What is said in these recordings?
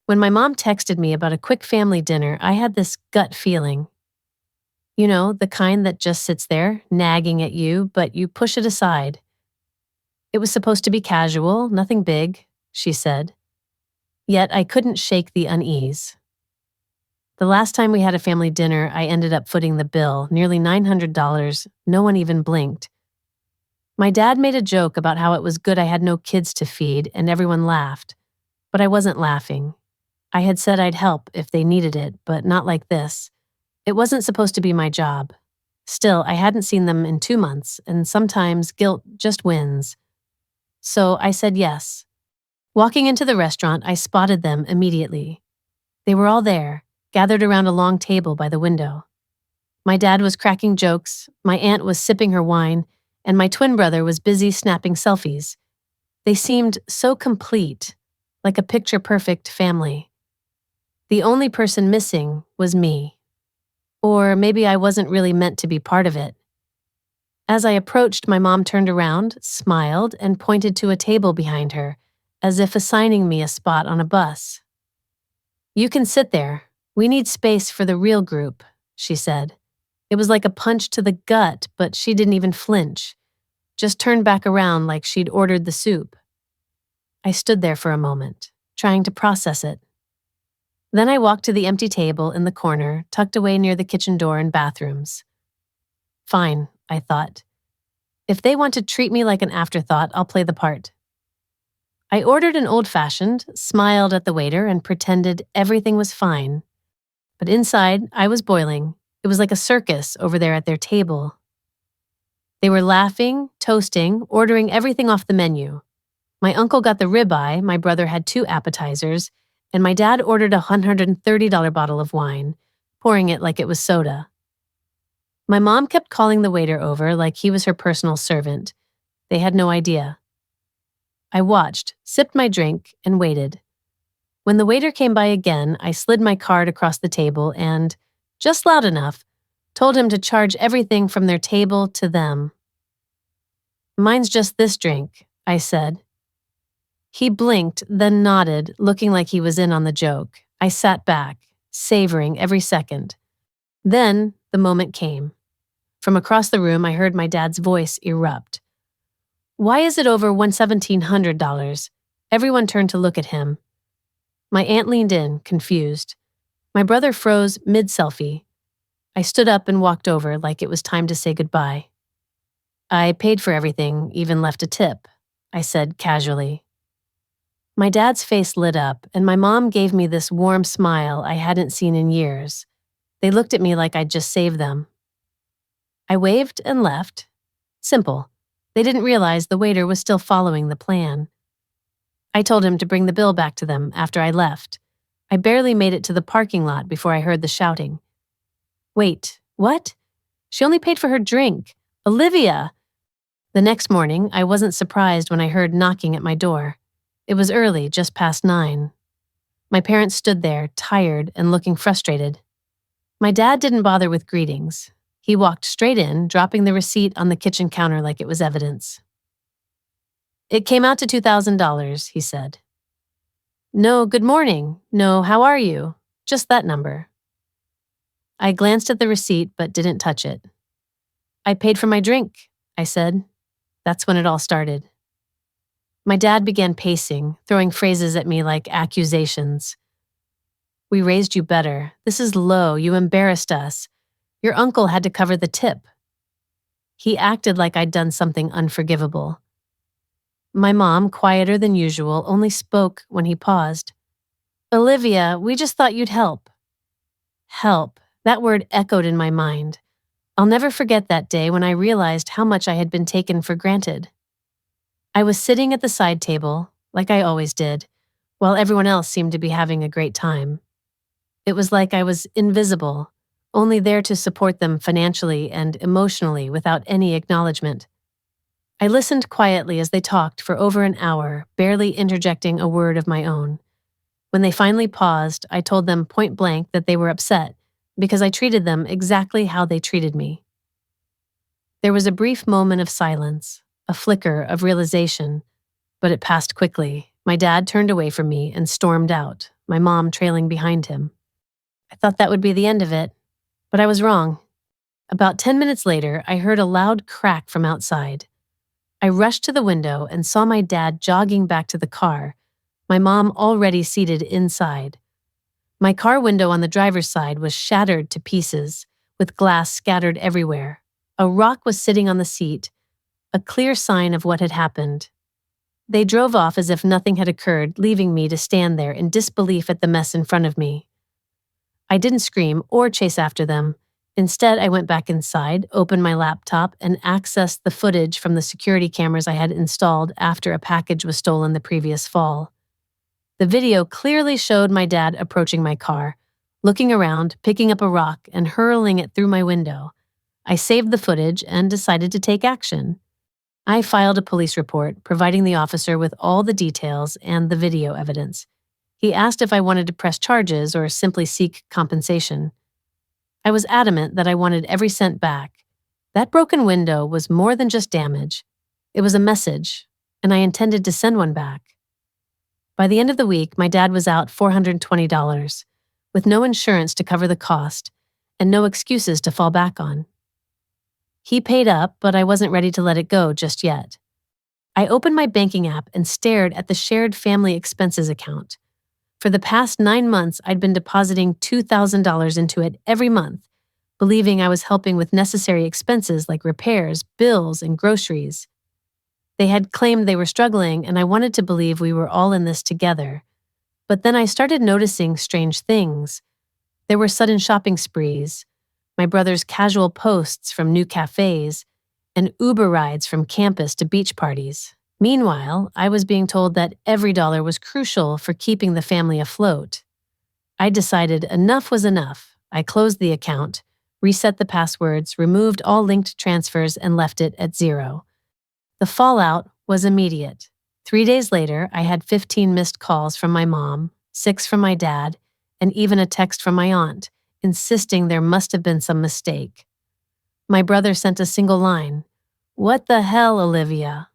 When my mom texted me about a quick family dinner, I had this gut feeling. You know, the kind that just sits there, nagging at you, but you push it aside. It was supposed to be casual, nothing big, she said. Yet I couldn't shake the unease. The last time we had a family dinner, I ended up footing the bill, nearly $900. No one even blinked. My dad made a joke about how it was good I had no kids to feed, and everyone laughed. But I wasn't laughing. I had said I'd help if they needed it, but not like this. It wasn't supposed to be my job. Still, I hadn't seen them in 2 months, and sometimes guilt just wins. So I said yes. Walking into the restaurant, I spotted them immediately. They were all there, gathered around a long table by the window. My dad was cracking jokes, my aunt was sipping her wine, and my twin brother was busy snapping selfies. They seemed so complete, like a picture-perfect family. The only person missing was me. Or maybe I wasn't really meant to be part of it. As I approached, my mom turned around, smiled, and pointed to a table behind her, as if assigning me a spot on a bus. "You can sit there. We need space for the real group," she said. It was like a punch to the gut, but she didn't even flinch, just turned back around like she'd ordered the soup. I stood there for a moment, trying to process it. Then I walked to the empty table in the corner, tucked away near the kitchen door and bathrooms. Fine, I thought. If they want to treat me like an afterthought, I'll play the part. I ordered an old-fashioned, smiled at the waiter, and pretended everything was fine. But inside, I was boiling. It was like a circus over there at their table. They were laughing, toasting, ordering everything off the menu. My uncle got the ribeye, my brother had 2 appetizers, and my dad ordered a $130 bottle of wine, pouring it like it was soda. My mom kept calling the waiter over like he was her personal servant. They had no idea. I watched, sipped my drink, and waited. When the waiter came by again, I slid my card across the table and, just loud enough, told him to charge everything from their table to them. "Mine's just this drink," I said. He blinked, then nodded, looking like he was in on the joke. I sat back, savoring every second. Then the moment came. From across the room, I heard my dad's voice erupt. "Why is it over $1,700? Everyone turned to look at him. My aunt leaned in, confused. My brother froze mid-selfie. I stood up and walked over like it was time to say goodbye. "I paid for everything, even left a tip," I said casually. My dad's face lit up, and my mom gave me this warm smile I hadn't seen in years. They looked at me like I'd just saved them. I waved and left. Simple. They didn't realize the waiter was still following the plan. I told him to bring the bill back to them after I left. I barely made it to the parking lot before I heard the shouting. "Wait, what? She only paid for her drink. Olivia!" The next morning, I wasn't surprised when I heard knocking at my door. It was early, just past 9. My parents stood there, tired and looking frustrated. My dad didn't bother with greetings. He walked straight in, dropping the receipt on the kitchen counter like it was evidence. "It came out to $2,000, he said. "No, good morning. No, how are you? Just that number." I glanced at the receipt but didn't touch it. "I paid for my drink," I said. That's when it all started. My dad began pacing, throwing phrases at me like accusations. "We raised you better. This is low. You embarrassed us. Your uncle had to cover the tip." He acted like I'd done something unforgivable. My mom, quieter than usual, only spoke when he paused. "Olivia, we just thought you'd help." Help. That word echoed in my mind. I'll never forget that day when I realized how much I had been taken for granted. I was sitting at the side table, like I always did, while everyone else seemed to be having a great time. It was like I was invisible, only there to support them financially and emotionally without any acknowledgement. I listened quietly as they talked for over an hour, barely interjecting a word of my own. When they finally paused, I told them point blank that they were upset because I treated them exactly how they treated me. There was a brief moment of silence, a flicker of realization, but it passed quickly. My dad turned away from me and stormed out, my mom trailing behind him. I thought that would be the end of it, but I was wrong. About 10 minutes later, I heard a loud crack from outside. I rushed to the window and saw my dad jogging back to the car, my mom already seated inside. My car window on the driver's side was shattered to pieces, with glass scattered everywhere. A rock was sitting on the seat, a clear sign of what had happened. They drove off as if nothing had occurred, leaving me to stand there in disbelief at the mess in front of me. I didn't scream or chase after them. Instead, I went back inside, opened my laptop, and accessed the footage from the security cameras I had installed after a package was stolen the previous fall. The video clearly showed my dad approaching my car, looking around, picking up a rock, and hurling it through my window. I saved the footage and decided to take action. I filed a police report, providing the officer with all the details and the video evidence. He asked if I wanted to press charges or simply seek compensation. I was adamant that I wanted every cent back. That broken window was more than just damage. It was a message, and I intended to send one back. By the end of the week, my dad was out $420, with no insurance to cover the cost and no excuses to fall back on. He paid up, but I wasn't ready to let it go just yet. I opened my banking app and stared at the shared family expenses account. For the past 9 months, I'd been depositing $2,000 into it every month, believing I was helping with necessary expenses like repairs, bills, and groceries. They had claimed they were struggling, and I wanted to believe we were all in this together. But then I started noticing strange things. There were sudden shopping sprees, my brother's casual posts from new cafes, and Uber rides from campus to beach parties. Meanwhile, I was being told that every dollar was crucial for keeping the family afloat. I decided enough was enough. I closed the account, reset the passwords, removed all linked transfers, and left it at 0. The fallout was immediate. 3 days later, I had 15 missed calls from my mom, 6 from my dad, and even a text from my aunt, insisting there must have been some mistake. My brother sent a single line, "What the hell, Olivia?"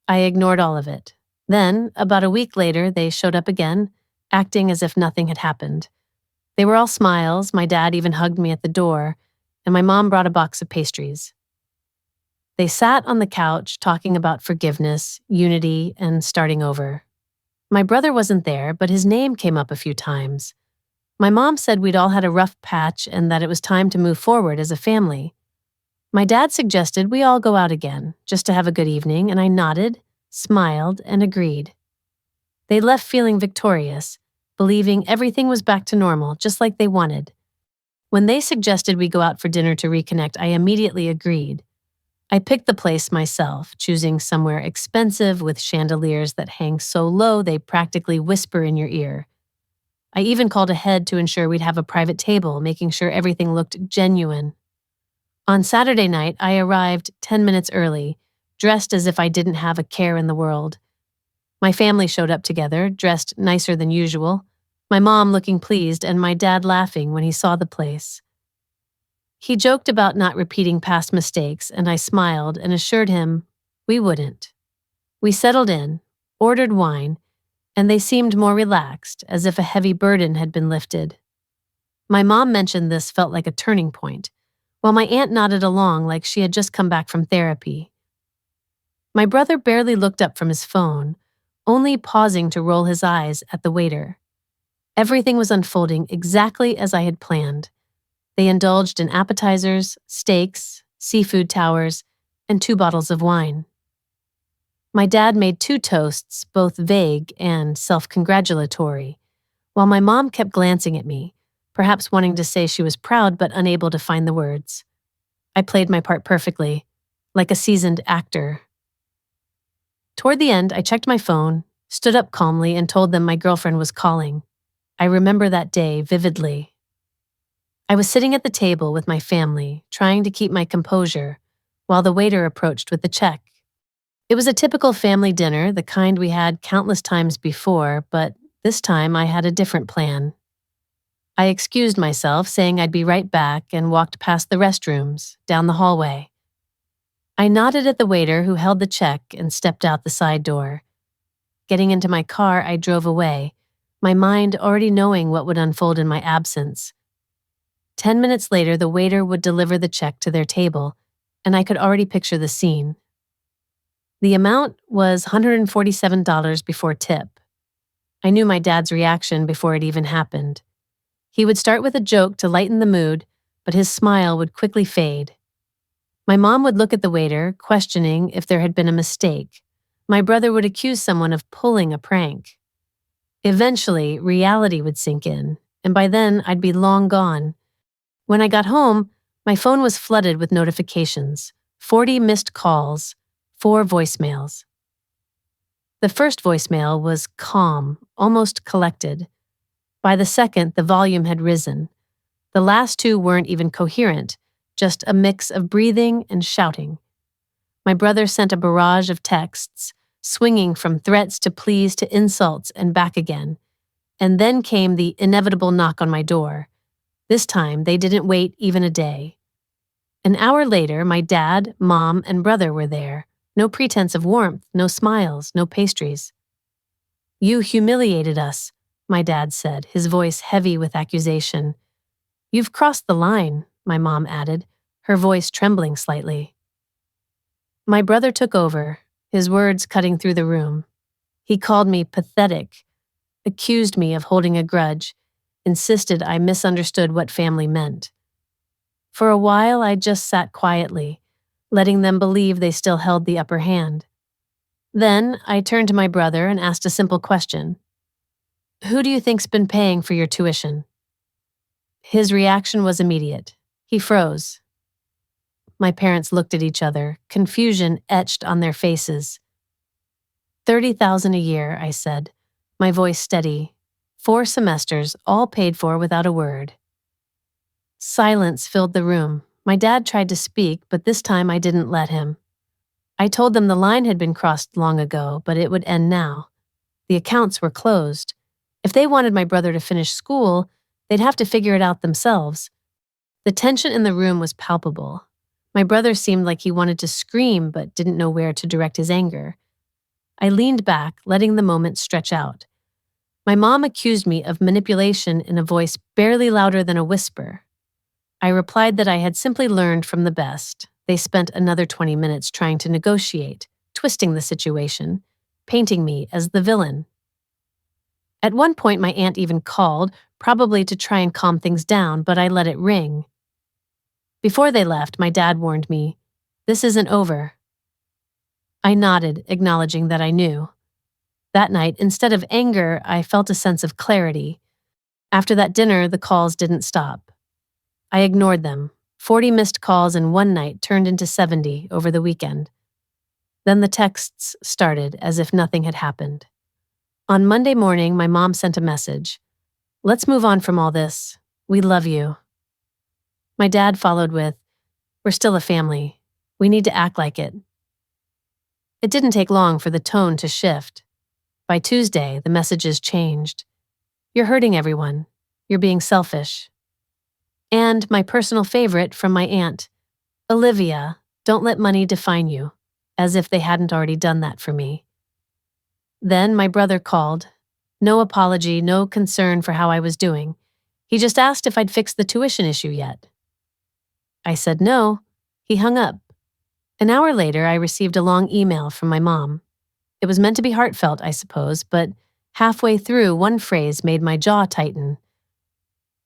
I ignored all of it. Then, about a week later, they showed up again, acting as if nothing had happened. They were all smiles, my dad even hugged me at the door, and my mom brought a box of pastries. They sat on the couch talking about forgiveness, unity, and starting over. My brother wasn't there, but his name came up a few times. My mom said we'd all had a rough patch and that it was time to move forward as a family. My dad suggested we all go out again, just to have a good evening, and I nodded, smiled, and agreed. They left feeling victorious, believing everything was back to normal, just like they wanted. When they suggested we go out for dinner to reconnect, I immediately agreed. I picked the place myself, choosing somewhere expensive with chandeliers that hang so low they practically whisper in your ear. I even called ahead to ensure we'd have a private table, making sure everything looked genuine. On Saturday night, I arrived 10 minutes early, dressed as if I didn't have a care in the world. My family showed up together, dressed nicer than usual, my mom looking pleased and my dad laughing when he saw the place. He joked about not repeating past mistakes, and I smiled and assured him we wouldn't. We settled in, ordered wine, and they seemed more relaxed, as if a heavy burden had been lifted. My mom mentioned this felt like a turning point, while my aunt nodded along like she had just come back from therapy. My brother barely looked up from his phone, only pausing to roll his eyes at the waiter. Everything was unfolding exactly as I had planned. They indulged in appetizers, steaks, seafood towers, and 2 bottles of wine. My dad made 2 toasts, both vague and self-congratulatory, while my mom kept glancing at me, perhaps wanting to say she was proud but unable to find the words. I played my part perfectly, like a seasoned actor. Toward the end, I checked my phone, stood up calmly, and told them my girlfriend was calling. I remember that day vividly. I was sitting at the table with my family, trying to keep my composure, while the waiter approached with the check. It was a typical family dinner, the kind we had countless times before, but this time I had a different plan. I excused myself, saying I'd be right back, and walked past the restrooms, down the hallway. I nodded at the waiter who held the check and stepped out the side door. Getting into my car, I drove away, my mind already knowing what would unfold in my absence. 10 minutes later, the waiter would deliver the check to their table, and I could already picture the scene. The amount was $147 before tip. I knew my dad's reaction before it even happened. He would start with a joke to lighten the mood, but his smile would quickly fade. My mom would look at the waiter, questioning if there had been a mistake. My brother would accuse someone of pulling a prank. Eventually, reality would sink in, and by then I'd be long gone. When I got home, my phone was flooded with notifications, 40 missed calls, 4 voicemails. The first voicemail was calm, almost collected. By the second, the volume had risen. The last 2 weren't even coherent, just a mix of breathing and shouting. My brother sent a barrage of texts, swinging from threats to pleas to insults and back again. And then came the inevitable knock on my door. This time, they didn't wait even a day. An hour later, my dad, mom, and brother were there. No pretense of warmth, no smiles, no pastries. "You humiliated us," my dad said, his voice heavy with accusation. "You've crossed the line," my mom added, her voice trembling slightly. My brother took over, his words cutting through the room. He called me pathetic, accused me of holding a grudge, insisted I misunderstood what family meant. For a while, I just sat quietly, letting them believe they still held the upper hand. Then, I turned to my brother and asked a simple question. "Who do you think's been paying for your tuition?" His reaction was immediate. He froze. My parents looked at each other, confusion etched on their faces. $30,000 a year, I said, my voice steady. 4 semesters, all paid for without a word. Silence filled the room. My dad tried to speak, but this time I didn't let him. I told them the line had been crossed long ago, but it would end now. The accounts were closed. If they wanted my brother to finish school, they'd have to figure it out themselves. The tension in the room was palpable. My brother seemed like he wanted to scream but didn't know where to direct his anger. I leaned back, letting the moment stretch out. My mom accused me of manipulation in a voice barely louder than a whisper. I replied that I had simply learned from the best. They spent another 20 minutes trying to negotiate, twisting the situation, painting me as the villain. At one point, my aunt even called, probably to try and calm things down, but I let it ring. Before they left, my dad warned me, "This isn't over." I nodded, acknowledging that I knew. That night, instead of anger, I felt a sense of clarity. After that dinner, the calls didn't stop. I ignored them. 40 missed calls in one night turned into 70 over the weekend. Then the texts started as if nothing had happened. On Monday morning, my mom sent a message. "Let's move on from all this. We love you." My dad followed with, "We're still a family. We need to act like it." It didn't take long for the tone to shift. By Tuesday, the messages changed. "You're hurting everyone. You're being selfish." And my personal favorite from my aunt, "Olivia, don't let money define you," as if they hadn't already done that for me. Then my brother called. No apology, no concern for how I was doing. He just asked if I'd fixed the tuition issue yet. I said no. He hung up. An hour later, I received a long email from my mom. It was meant to be heartfelt, I suppose, but halfway through, one phrase made my jaw tighten.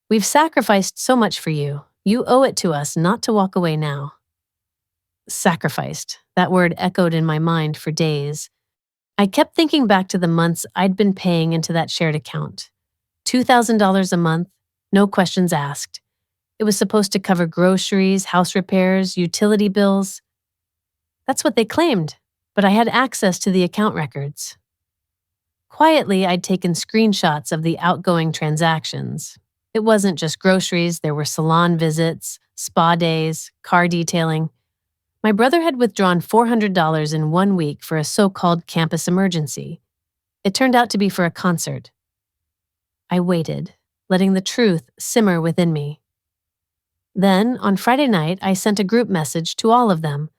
"We've sacrificed so much for you. You owe it to us not to walk away now." Sacrificed. That word echoed in my mind for days. I kept thinking back to the months I'd been paying into that shared account. $2,000 a month, no questions asked. It was supposed to cover groceries, house repairs, utility bills. That's what they claimed, but I had access to the account records. Quietly, I'd taken screenshots of the outgoing transactions. It wasn't just groceries, there were salon visits, spa days, car detailing. My brother had withdrawn $400 in 1 week for a so-called campus emergency. It turned out to be for a concert. I waited, letting the truth simmer within me. Then, on Friday night, I sent a group message to all of them.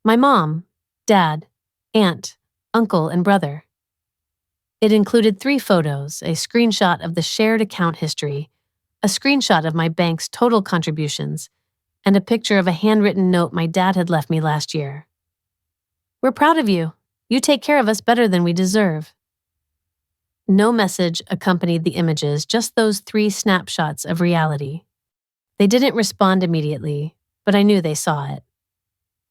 My mom, dad, aunt, uncle, and brother. It included 3 photos, a screenshot of the shared account history, a screenshot of my bank's total contributions, and a picture of a handwritten note my dad had left me last year. "We're proud of you. You take care of us better than we deserve." No message accompanied the images, just those 3 snapshots of reality. They didn't respond immediately, but I knew they saw it.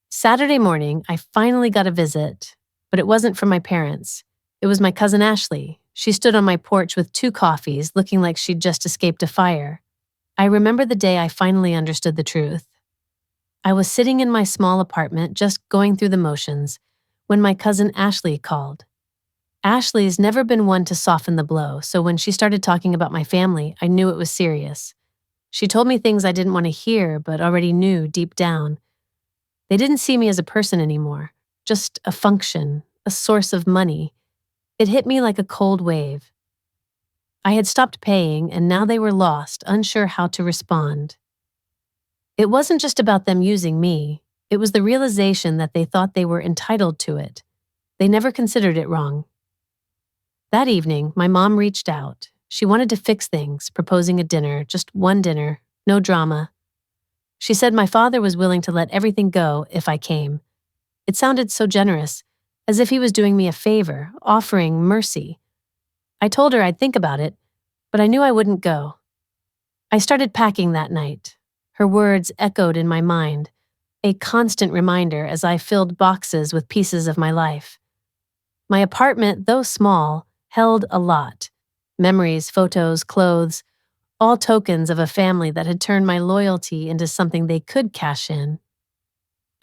Saturday morning, I finally got a visit, but it wasn't from my parents. It was my cousin Ashley. She stood on my porch with 2 coffees, looking like she'd just escaped a fire. I remember the day I finally understood the truth. I was sitting in my small apartment, just going through the motions, when my cousin Ashley called. Ashley's never been one to soften the blow, so when she started talking about my family, I knew it was serious. She told me things I didn't want to hear, but already knew deep down. They didn't see me as a person anymore, just a function, a source of money. It hit me like a cold wave. I had stopped paying, and now they were lost, unsure how to respond. It wasn't just about them using me. It was the realization that they thought they were entitled to it. They never considered it wrong. That evening, my mom reached out. She wanted to fix things, proposing a dinner, just one dinner, no drama. She said my father was willing to let everything go if I came. It sounded so generous, as if he was doing me a favor, offering mercy. I told her I'd think about it, but I knew I wouldn't go. I started packing that night. Her words echoed in my mind, a constant reminder as I filled boxes with pieces of my life. My apartment, though small, held a lot. Memories, photos, clothes, all tokens of a family that had turned my loyalty into something they could cash in.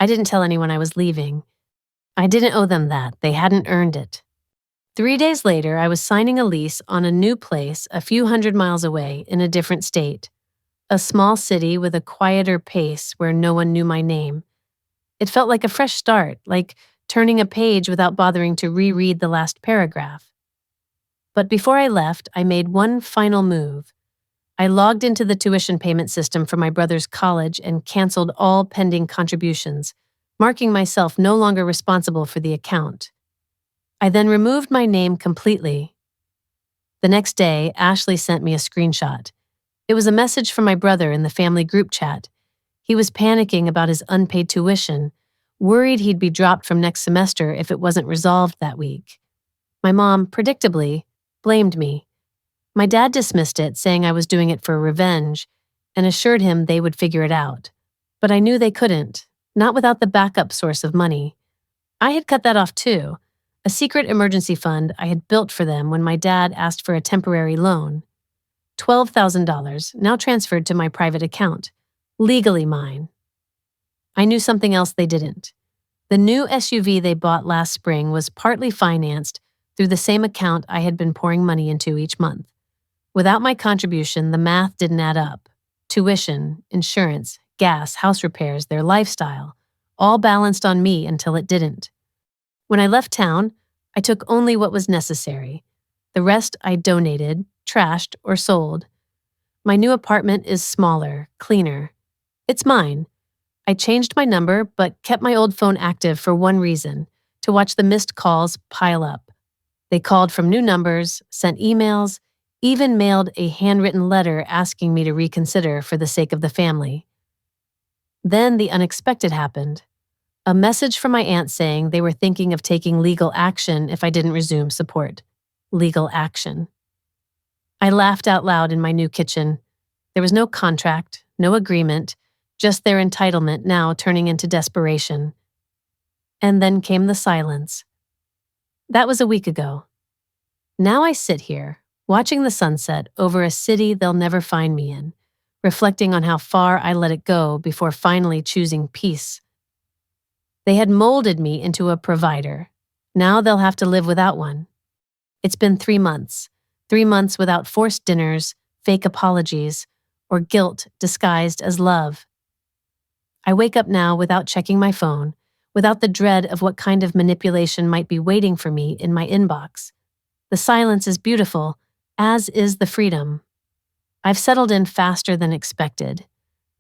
I didn't tell anyone I was leaving. I didn't owe them that. They hadn't earned it. 3 days later, I was signing a lease on a new place a few hundred miles away in a different state. A small city with a quieter pace where no one knew my name. It felt like a fresh start, like turning a page without bothering to reread the last paragraph. But before I left, I made one final move. I logged into the tuition payment system for my brother's college and canceled all pending contributions, marking myself no longer responsible for the account. I then removed my name completely. The next day, Ashley sent me a screenshot. It was a message from my brother in the family group chat. He was panicking about his unpaid tuition, worried he'd be dropped from next semester if it wasn't resolved that week. My mom, predictably, blamed me. My dad dismissed it, saying I was doing it for revenge, and assured him they would figure it out. But I knew they couldn't, not without the backup source of money. I had cut that off too, a secret emergency fund I had built for them when my dad asked for a temporary loan. $12,000, now transferred to my private account, legally mine. I knew something else they didn't. The new SUV they bought last spring was partly financed through the same account I had been pouring money into each month. Without my contribution, the math didn't add up. Tuition, insurance, gas, house repairs, their lifestyle, all balanced on me until it didn't. When I left town, I took only what was necessary. The rest I donated, trashed, or sold. My new apartment is smaller, cleaner. It's mine. I changed my number, but kept my old phone active for one reason: to watch the missed calls pile up. They called from new numbers, sent emails, even mailed a handwritten letter asking me to reconsider for the sake of the family. Then the unexpected happened. A message from my aunt saying they were thinking of taking legal action if I didn't resume support. Legal action. I laughed out loud in my new kitchen. There was no contract, no agreement, just their entitlement now turning into desperation. And then came the silence. That was a week ago. Now I sit here, watching the sunset over a city they'll never find me in, reflecting on how far I let it go before finally choosing peace. They had molded me into a provider. Now they'll have to live without one. It's been 3 months. 3 months without forced dinners, fake apologies, or guilt disguised as love. I wake up now without checking my phone, without the dread of what kind of manipulation might be waiting for me in my inbox. The silence is beautiful, as is the freedom. I've settled in faster than expected.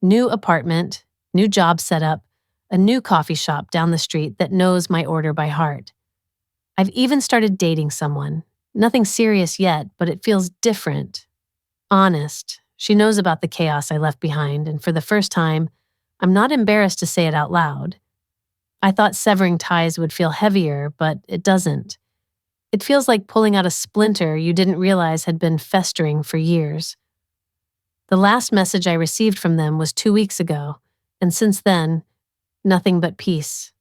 New apartment, new job setup, a new coffee shop down the street that knows my order by heart. I've even started dating someone. Nothing serious yet, but it feels different. Honest. She knows about the chaos I left behind, and for the first time, I'm not embarrassed to say it out loud. I thought severing ties would feel heavier, but it doesn't. It feels like pulling out a splinter you didn't realize had been festering for years. The last message I received from them was 2 weeks ago, and since then, nothing but peace.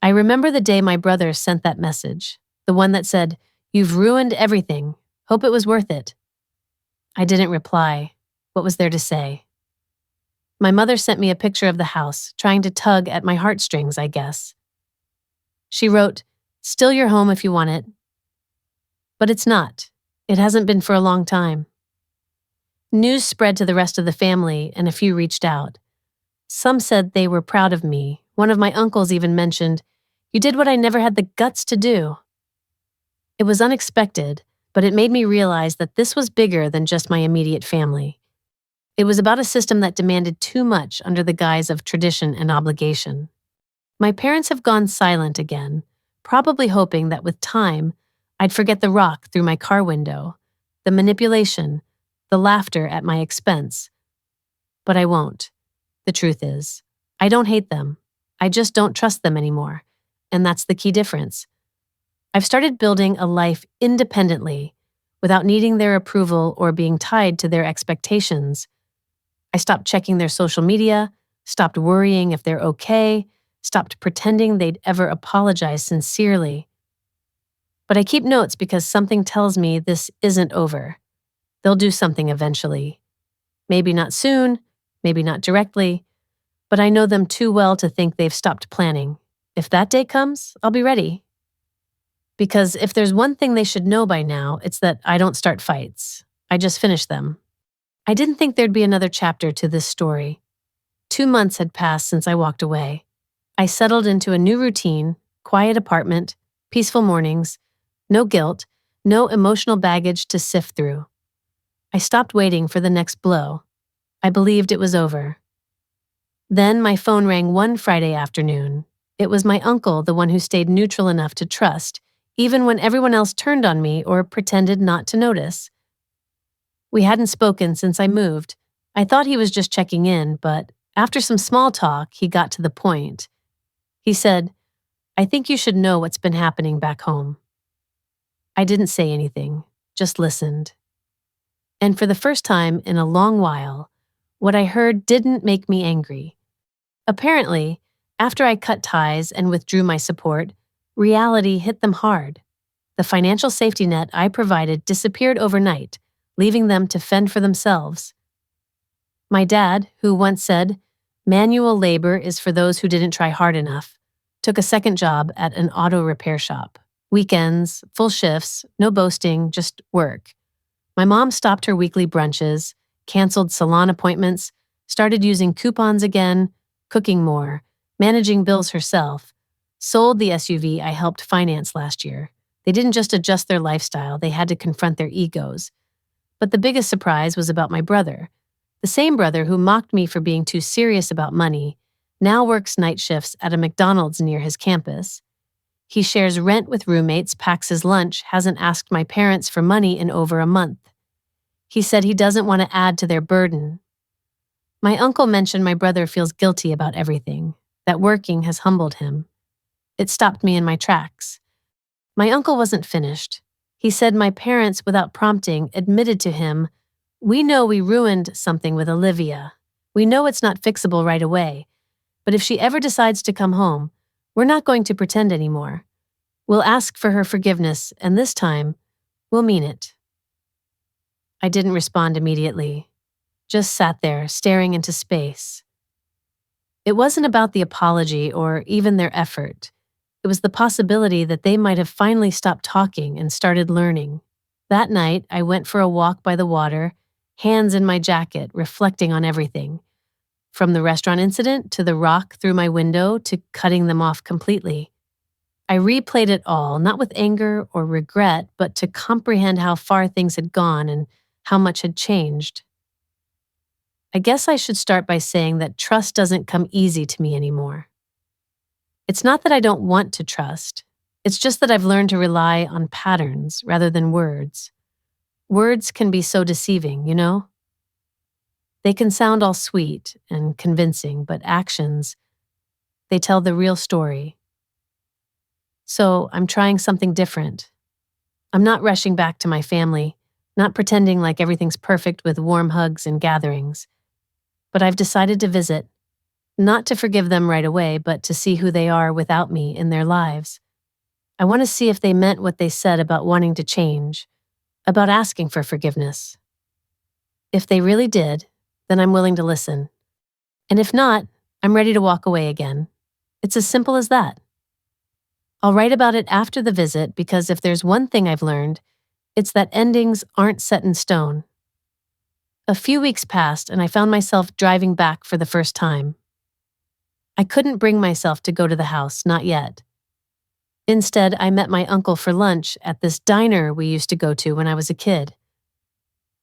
I remember the day my brother sent that message, the one that said, "You've ruined everything. Hope it was worth it." I didn't reply. What was there to say? My mother sent me a picture of the house, trying to tug at my heartstrings, I guess. She wrote, "Still your home if you want it." But it's not. It hasn't been for a long time. News spread to the rest of the family, and a few reached out. Some said they were proud of me. One of my uncles even mentioned, "You did what I never had the guts to do." It was unexpected, but it made me realize that this was bigger than just my immediate family. It was about a system that demanded too much under the guise of tradition and obligation. My parents have gone silent again, probably hoping that with time, I'd forget the rock through my car window, the manipulation, the laughter at my expense. But I won't. The truth is, I don't hate them. I just don't trust them anymore. And that's the key difference. I've started building a life independently, without needing their approval or being tied to their expectations. I stopped checking their social media, stopped worrying if they're okay, stopped pretending they'd ever apologize sincerely. But I keep notes because something tells me this isn't over. They'll do something eventually. Maybe not soon, maybe not directly, but I know them too well to think they've stopped planning. If that day comes, I'll be ready. Because if there's one thing they should know by now, it's that I don't start fights. I just finish them. I didn't think there'd be another chapter to this story. 2 months had passed since I walked away. I settled into a new routine, quiet apartment, peaceful mornings, no guilt, no emotional baggage to sift through. I stopped waiting for the next blow. I believed it was over. Then my phone rang one Friday afternoon. It was my uncle, the one who stayed neutral enough to trust, even when everyone else turned on me or pretended not to notice. We hadn't spoken since I moved. I thought he was just checking in, but after some small talk, he got to the point. He said, "I think you should know what's been happening back home." I didn't say anything, just listened. And for the first time in a long while, what I heard didn't make me angry. Apparently, after I cut ties and withdrew my support, reality hit them hard. The financial safety net I provided disappeared overnight, leaving them to fend for themselves. My dad, who once said, "Manual labor is for those who didn't try hard enough," took a second job at an auto repair shop. Weekends, full shifts, no boasting, just work. My mom stopped her weekly brunches, canceled salon appointments, started using coupons again, cooking more, managing bills herself, sold the SUV I helped finance last year. They didn't just adjust their lifestyle, they had to confront their egos. But the biggest surprise was about my brother. The same brother who mocked me for being too serious about money now works night shifts at a McDonald's near his campus. He shares rent with roommates, packs his lunch, hasn't asked my parents for money in over a month. He said he doesn't want to add to their burden. My uncle mentioned my brother feels guilty about everything, that working has humbled him. It stopped me in my tracks. My uncle wasn't finished. He said my parents, without prompting, admitted to him, "We know we ruined something with Olivia. We know it's not fixable right away. But if she ever decides to come home, we're not going to pretend anymore. We'll ask for her forgiveness, and this time, we'll mean it." I didn't respond immediately, just sat there, staring into space. It wasn't about the apology or even their effort. It was the possibility that they might have finally stopped talking and started learning. That night, I went for a walk by the water, hands in my jacket, reflecting on everything. From the restaurant incident to the rock through my window to cutting them off completely. I replayed it all, not with anger or regret, but to comprehend how far things had gone and how much had changed. I guess I should start by saying that trust doesn't come easy to me anymore. It's not that I don't want to trust. It's just that I've learned to rely on patterns rather than words. Words can be so deceiving, you know? They can sound all sweet and convincing, but actions, they tell the real story. So I'm trying something different. I'm not rushing back to my family, not pretending like everything's perfect with warm hugs and gatherings. But I've decided to visit, not to forgive them right away, but to see who they are without me in their lives. I want to see if they meant what they said about wanting to change, about asking for forgiveness. If they really did, then I'm willing to listen. And if not, I'm ready to walk away again. It's as simple as that. I'll write about it after the visit because if there's one thing I've learned, it's that endings aren't set in stone. A few weeks passed and I found myself driving back for the first time. I couldn't bring myself to go to the house, not yet. Instead, I met my uncle for lunch at this diner we used to go to when I was a kid.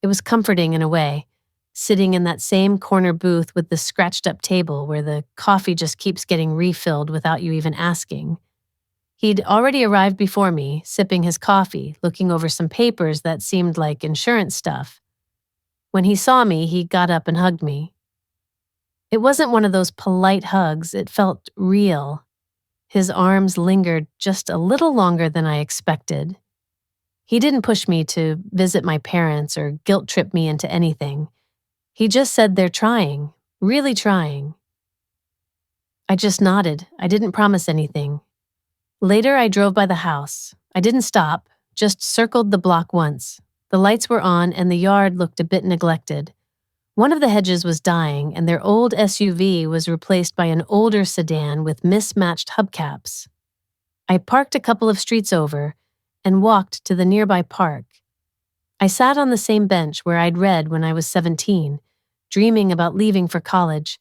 It was comforting in a way, sitting in that same corner booth with the scratched-up table where the coffee just keeps getting refilled without you even asking. He'd already arrived before me, sipping his coffee, looking over some papers that seemed like insurance stuff. When he saw me, he got up and hugged me. It wasn't one of those polite hugs, it felt real. His arms lingered just a little longer than I expected. He didn't push me to visit my parents or guilt-trip me into anything. He just said they're trying, really trying. I just nodded. I didn't promise anything. Later, I drove by the house. I didn't stop, just circled the block once. The lights were on and the yard looked a bit neglected. One of the hedges was dying and their old SUV was replaced by an older sedan with mismatched hubcaps. I parked a couple of streets over and walked to the nearby park. I sat on the same bench where I'd read when I was 17, dreaming about leaving for college.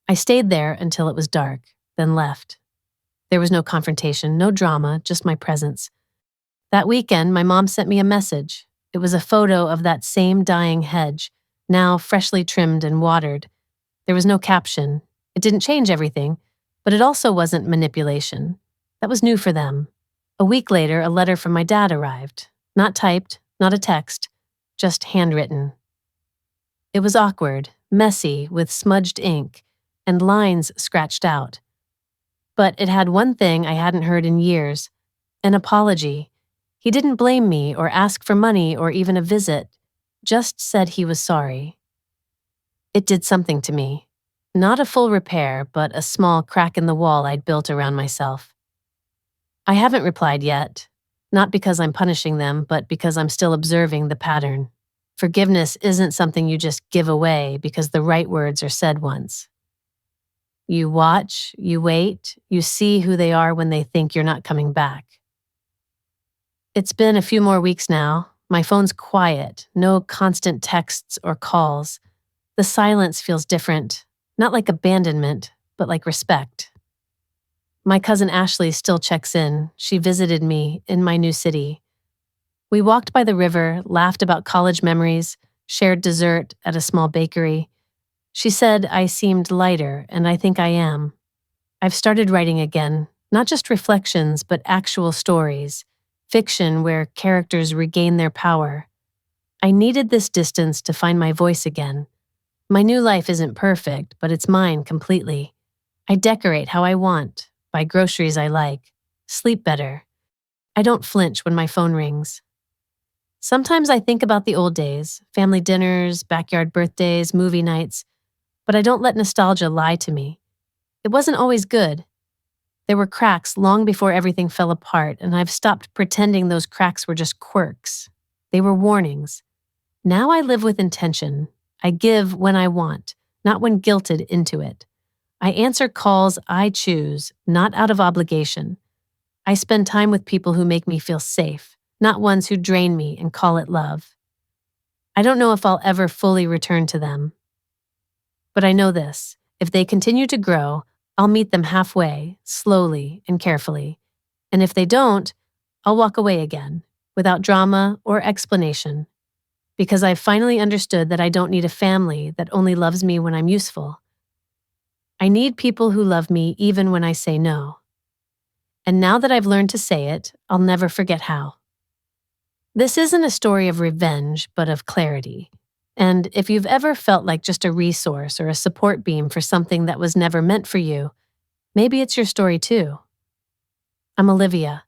I stayed there until it was dark, then left. There was no confrontation, no drama, just my presence. That weekend, my mom sent me a message. It was a photo of that same dying hedge, now freshly trimmed and watered. There was no caption. It didn't change everything, but it also wasn't manipulation. That was new for them. A week later, a letter from my dad arrived. Not typed, not a text, just handwritten. It was awkward, messy, with smudged ink, and lines scratched out. But it had one thing I hadn't heard in years, an apology. He didn't blame me or ask for money or even a visit, just said he was sorry. It did something to me. Not a full repair, but a small crack in the wall I'd built around myself. I haven't replied yet, not because I'm punishing them, but because I'm still observing the pattern. Forgiveness isn't something you just give away because the right words are said once. You watch, you wait, you see who they are when they think you're not coming back. It's been a few more weeks now. My phone's quiet, no constant texts or calls. The silence feels different, not like abandonment, but like respect. My cousin Ashley still checks in. She visited me in my new city. We walked by the river, laughed about college memories, shared dessert at a small bakery. She said I seemed lighter, and I think I am. I've started writing again, not just reflections, but actual stories, fiction where characters regain their power. I needed this distance to find my voice again. My new life isn't perfect, but it's mine completely. I decorate how I want, buy groceries I like, sleep better. I don't flinch when my phone rings. Sometimes I think about the old days, family dinners, backyard birthdays, movie nights, but I don't let nostalgia lie to me. It wasn't always good. There were cracks long before everything fell apart, and I've stopped pretending those cracks were just quirks. They were warnings. Now I live with intention. I give when I want, not when guilted into it. I answer calls I choose, not out of obligation. I spend time with people who make me feel safe, not ones who drain me and call it love. I don't know if I'll ever fully return to them. But I know this, if they continue to grow, I'll meet them halfway, slowly and carefully. And if they don't, I'll walk away again, without drama or explanation. Because I've finally understood that I don't need a family that only loves me when I'm useful. I need people who love me even when I say no. And now that I've learned to say it, I'll never forget how. This isn't a story of revenge, but of clarity. And if you've ever felt like just a resource or a support beam for something that was never meant for you, maybe it's your story too. I'm Olivia,